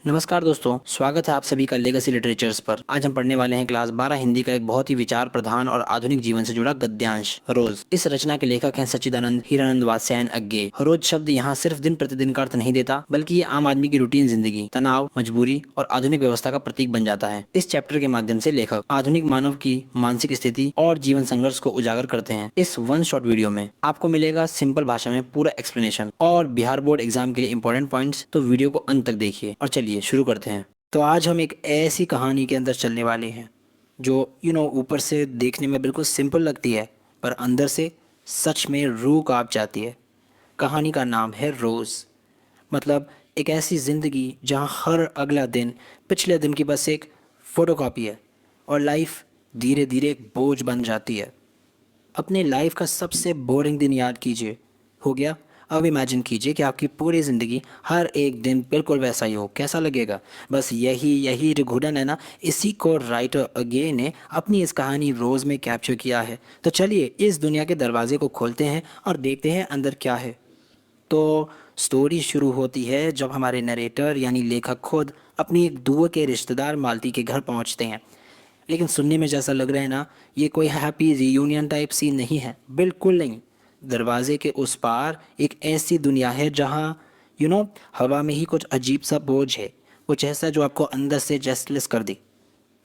नमस्कार दोस्तों, स्वागत है आप सभी का लेगेसी लिटरेचर्स पर। आज हम पढ़ने वाले हैं क्लास 12 हिंदी का एक बहुत ही विचार प्रधान और आधुनिक जीवन से जुड़ा गद्यांश रोज। इस रचना के लेखक हैं सच्चिदानंद हीरानंद वात्स्यायन अज्ञे। रोज शब्द यहाँ सिर्फ दिन प्रतिदिन का अर्थ नहीं देता, बल्कि ये आम आदमी की रूटीन जिंदगी, तनाव, मजबूरी और आधुनिक व्यवस्था का प्रतीक बन जाता है। इस चैप्टर के माध्यम से लेखक आधुनिक मानव की मानसिक स्थिति और जीवन संघर्ष को उजागर करते हैं। इस वन शॉट वीडियो में आपको मिलेगा सिंपल भाषा में पूरा एक्सप्लेनेशन और बिहार बोर्ड एग्जाम के लिए इंपॉर्टेंट पॉइंट्स। तो वीडियो को अंत तक देखिए और चलिए शुरू करते हैं। तो आज हम एक ऐसी कहानी के अंदर चलने वाले हैं जो ऊपर से देखने में बिल्कुल सिंपल लगती है, पर अंदर से सच में रूह कांप जाती है। कहानी का नाम है रोज़। मतलब एक ऐसी ज़िंदगी जहां हर अगला दिन पिछले दिन की बस एक फ़ोटोकॉपी है और लाइफ धीरे धीरे एक बोझ बन जाती है। अपने लाइफ का सबसे बोरिंग दिन याद कीजिए, हो गया। अब इमेजिन कीजिए कि आपकी पूरी ज़िंदगी हर एक दिन बिल्कुल वैसा ही हो, कैसा लगेगा। बस यही यही रिघुडन है ना, इसी को राइटर अगे ने अपनी इस कहानी रोज़ में कैप्चर किया है। तो चलिए इस दुनिया के दरवाजे को खोलते हैं और देखते हैं अंदर क्या है। तो स्टोरी शुरू होती है जब हमारे नरेटर यानी लेखक खुद अपनी एक दूर के रिश्तेदार मालती के घर पहुंचते हैं। लेकिन सुनने में जैसा लग रहा है ना, ये कोई हैप्पी रियूनियन टाइप सीन नहीं है, बिल्कुल नहीं। दरवाजे के उस पार एक ऐसी दुनिया है जहाँ हवा में ही कुछ अजीब सा बोझ है, कुछ ऐसा जो आपको अंदर से रेस्टलेस कर दे।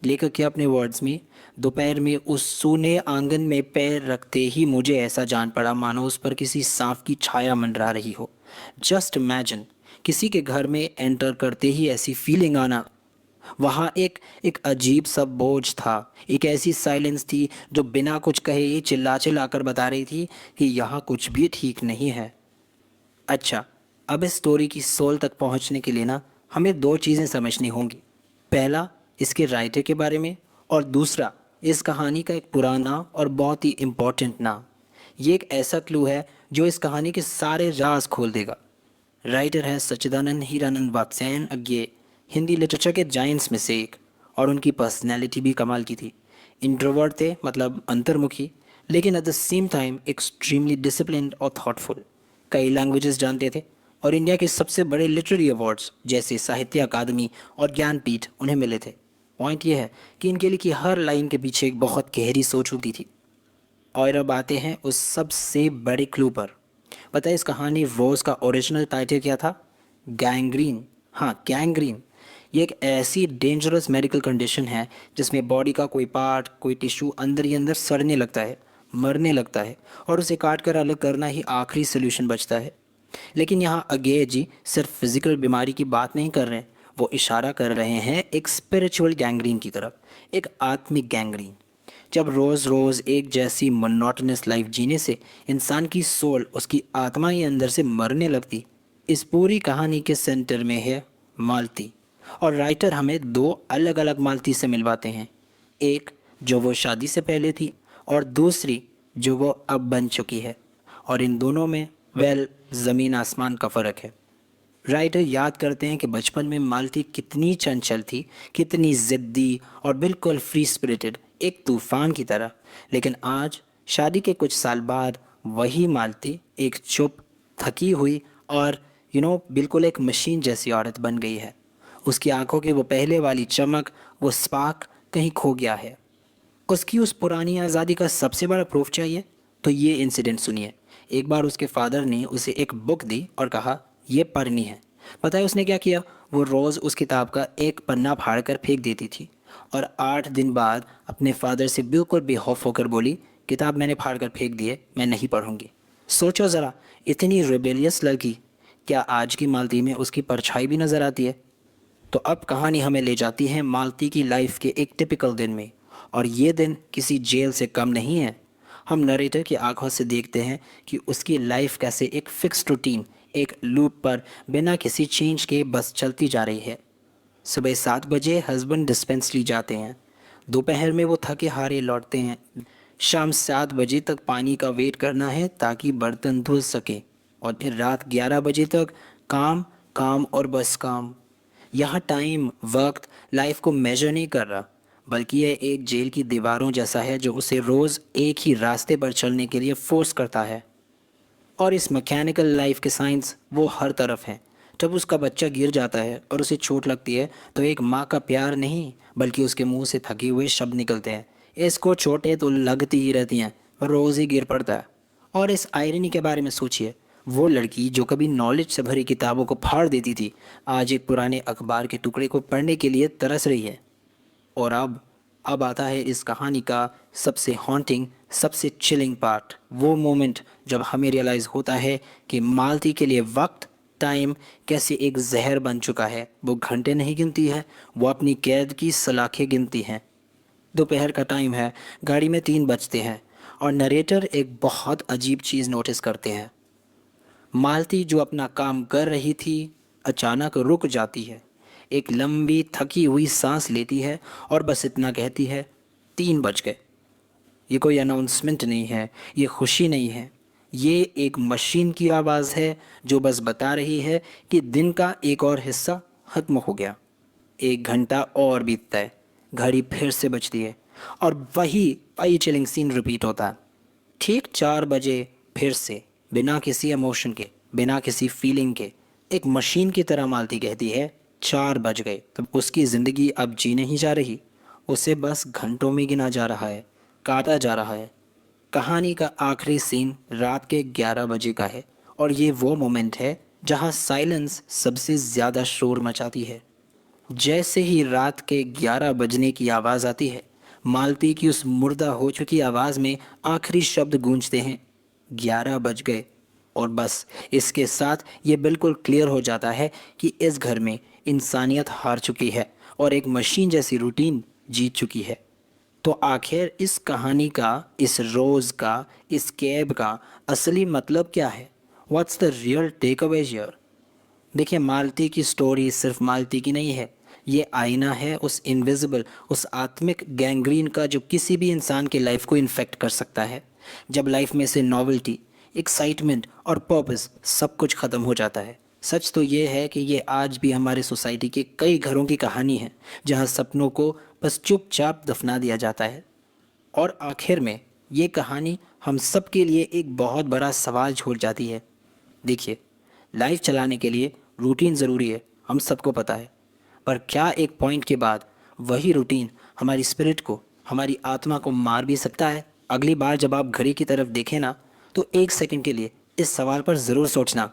लेखक के अपने वर्ड्स में, दोपहर में उस सूने आंगन में पैर रखते ही मुझे ऐसा जान पड़ा मानो उस पर किसी सांप की छाया मंडरा रही हो। जस्ट इमेजिन, किसी के घर में एंटर करते ही ऐसी फीलिंग आना। वहाँ एक एक अजीब सा बोझ था, एक ऐसी साइलेंस थी जो बिना कुछ कहे ही चिल्ला चिल्ला कर बता रही थी कि यहाँ कुछ भी ठीक नहीं है। अच्छा, अब इस स्टोरी की सोल तक पहुँचने के लिए ना हमें दो चीज़ें समझनी होंगी। पहला, इसके राइटर के बारे में, और दूसरा, इस कहानी का एक पुराना और बहुत ही इम्पोर्टेंट नाम। ये एक ऐसा क्लू है जो इस कहानी के सारे राज खोल देगा। राइटर है सच्चिदानंद हीरानंद वात्स्यायन अज्ञे, हिंदी लिटरेचर के जाइंट्स में से एक। और उनकी पर्सनैलिटी भी कमाल की थी। इंट्रोवर्ट थे, मतलब अंतर्मुखी, लेकिन at the same time extremely disciplined और थॉटफुल। कई लैंग्वेजेस जानते थे और इंडिया के सबसे बड़े लिटरेरी अवार्ड्स जैसे साहित्य अकादमी और ज्ञानपीठ उन्हें मिले थे। पॉइंट यह है कि इनके लिखी हर लाइन के पीछे एक बहुत गहरी सोच होती थी। और अब आते हैं उस सबसे बड़े क्लू पर। पता है इस कहानी रोज़ का ओरिजिनल टाइटल क्या था? गैंग्रीन। हाँ, गैंग्रीन। ये एक ऐसी डेंजरस मेडिकल कंडीशन है जिसमें बॉडी का कोई पार्ट, कोई टिश्यू अंदर ही अंदर सड़ने लगता है, मरने लगता है, और उसे काट कर अलग करना ही आखिरी सोल्यूशन बचता है। लेकिन यहाँ अगेय जी सिर्फ फिजिकल बीमारी की बात नहीं कर रहे हैं, वो इशारा कर रहे हैं एक स्पिरिचुअल गैंग्रीन की तरफ, एक आत्मिक गैंग्रीन। जब रोज़ रोज़ एक जैसी मोनोटोनस लाइफ जीने से इंसान की सोल, उसकी आत्मा ही अंदर से मरने लगती। इस पूरी कहानी के सेंटर में है मालती, और राइटर हमें दो अलग अलग मालती से मिलवाते हैं। एक जो वो शादी से पहले थी, और दूसरी जो वो अब बन चुकी है। और इन दोनों में ज़मीन आसमान का फ़र्क है। राइटर याद करते हैं कि बचपन में मालती कितनी चंचल थी, कितनी ज़िद्दी और बिल्कुल फ्री स्पिरिटेड, एक तूफ़ान की तरह। लेकिन आज शादी के कुछ साल बाद वही मालती एक चुप, थकी हुई और बिल्कुल एक मशीन जैसी औरत बन गई है। उसकी आंखों की वो पहले वाली चमक, वो स्पार्क कहीं खो गया है। उसकी उस पुरानी आज़ादी का सबसे बड़ा प्रूफ चाहिए तो ये इंसिडेंट सुनिए। एक बार उसके फादर ने उसे एक बुक दी और कहा ये पढ़नी है। पता है उसने क्या किया? वो रोज़ उस किताब का एक पन्ना फाड़ कर फेंक देती थी, और 8 दिन बाद अपने फादर से बिल्कुल बेखौफ होकर बोली, किताब मैंने फाड़ कर फेंक दी है, मैं नहीं पढ़ूंगी। सोचो ज़रा, इतनी रिबेलियस लड़की, क्या आज की मालती में उसकी परछाई भी नज़र आती है? तो अब कहानी हमें ले जाती है मालती की लाइफ के एक टिपिकल दिन में, और ये दिन किसी जेल से कम नहीं है। हम नरेटर की आंखों से देखते हैं कि उसकी लाइफ कैसे एक फिक्स रूटीन, एक लूप पर बिना किसी चेंज के बस चलती जा रही है। सुबह 7 बजे हस्बैंड डिस्पेंसरी जाते हैं, दोपहर में वो थके हारे लौटते हैं, शाम 7 बजे तक पानी का वेट करना है ताकि बर्तन धुल सके, और फिर रात 11 बजे तक काम, काम और बस काम। यहाँ टाइम, वक्त, लाइफ को मेजर नहीं कर रहा, बल्कि यह एक जेल की दीवारों जैसा है जो उसे रोज़ एक ही रास्ते पर चलने के लिए फोर्स करता है। और इस मैकेनिकल लाइफ के साइंस वो हर तरफ हैं। जब उसका बच्चा गिर जाता है और उसे चोट लगती है तो एक माँ का प्यार नहीं बल्कि उसके मुंह से थके हुए शब्द निकलते हैं, इसको चोटें तो लगती ही रहती हैं, रोज़ ही गिर पड़ता है। और इस आयरनी के बारे में सोचिए, वो लड़की जो कभी नॉलेज से भरी किताबों को फाड़ देती थी, आज एक पुराने अखबार के टुकड़े को पढ़ने के लिए तरस रही है। और अब आता है इस कहानी का सबसे हॉन्टिंग, सबसे चिलिंग पार्ट, वो मोमेंट जब हमें रियलाइज़ होता है कि मालती के लिए वक्त, टाइम कैसे एक जहर बन चुका है। वो घंटे नहीं गिनती है, वो अपनी कैद की सलाखें गिनती हैं। दोपहर का टाइम है, गाड़ी में 3 बजते हैं और नरेटर एक बहुत अजीब चीज़ नोटिस करते हैं। मालती जो अपना काम कर रही थी अचानक रुक जाती है, एक लंबी थकी हुई सांस लेती है और बस इतना कहती है, 3 बज गए। ये कोई अनाउंसमेंट नहीं है, ये खुशी नहीं है, ये एक मशीन की आवाज़ है जो बस बता रही है कि दिन का एक और हिस्सा ख़त्म हो गया। 1 घंटा और बीतता है, घड़ी फिर से बजती है और वही चिलिंग सीन रिपीट होता है। ठीक 4 बजे फिर से, बिना किसी इमोशन के, बिना किसी फीलिंग के, एक मशीन की तरह मालती कहती है, 4 बज गए। तो उसकी ज़िंदगी अब जी नहीं जा रही, उसे बस घंटों में गिना जा रहा है, काटा जा रहा है। कहानी का आखिरी सीन रात के 11 बजे का है और ये वो मोमेंट है जहाँ साइलेंस सबसे ज़्यादा शोर मचाती है। जैसे ही रात के 11 बजने की आवाज़ आती है, मालती की उस मुर्दा हो चुकी आवाज़ में आखिरी शब्द गूंजते हैं, 11 बज गए। और बस इसके साथ ये बिल्कुल क्लियर हो जाता है कि इस घर में इंसानियत हार चुकी है और एक मशीन जैसी रूटीन जीत चुकी है। तो आखिर इस कहानी का, इस रोज़ का, इस कैब का असली मतलब क्या है? What's the real takeaway here? देखिए, मालती की स्टोरी सिर्फ मालती की नहीं है, ये आईना है उस इनविजिबल, उस आत्मिक गैंग्रीन का जो किसी भी इंसान की लाइफ को इन्फेक्ट कर सकता है। जब लाइफ में से नॉवेल्टी, एक्साइटमेंट और पर्पस सब कुछ ख़त्म हो जाता है। सच तो ये है कि ये आज भी हमारे सोसाइटी के कई घरों की कहानी है जहाँ सपनों को बस चुपचाप दफना दिया जाता है। और आखिर में ये कहानी हम सब के लिए एक बहुत बड़ा सवाल छोड़ जाती है। देखिए, लाइफ चलाने के लिए रूटीन ज़रूरी है, हम सबको पता है। पर क्या एक पॉइंट के बाद वही रूटीन हमारी स्पिरिट को, हमारी आत्मा को मार भी सकता है? अगली बार जब आप घड़ी की तरफ देखें ना, तो 1 सेकंड के लिए इस सवाल पर ज़रूर सोचना।